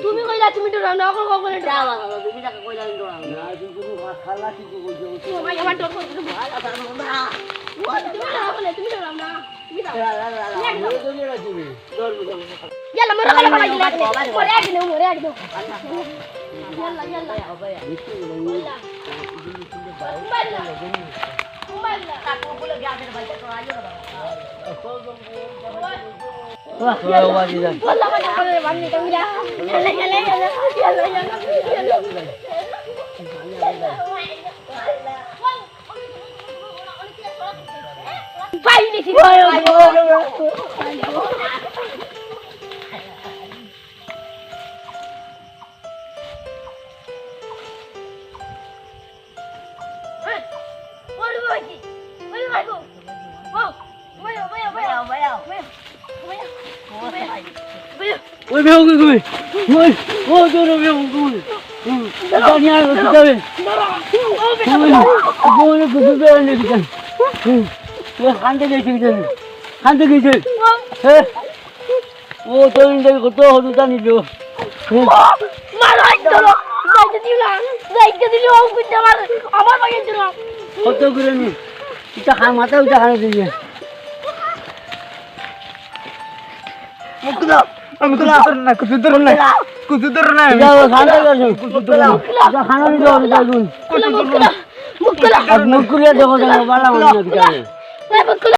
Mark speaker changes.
Speaker 1: তুমি কইলা তুমি তো রান্না করো করে দাও তুমি টাকা কইলা দিও না তুমি খালা কি কইছো তুমি আমার তো করতে ভালো না তুমি না বলে তুমি তো রান্না তুমি দাও يلا مرة خلي بابا يجي وريقنا وريقنا يلا يلا
Speaker 2: Ôi mèo người ওই ও তোর মুকুল জানি আর যাবে বলে কিছু দেয় না কিছু খানতে গেছে খানতে গেছে হ্যাঁ ও তোর কত হতো জানি তো কত করে নি এটা খান মাথা ওটা খানে দিয়ে মুকুলা মুকুলা না কিছু ধর না কিছু ধর না যাও খানা গেছে যা খানা নি দাও মুকুলা মুকুলা মুকুলা দেখো দেখো বালা মনে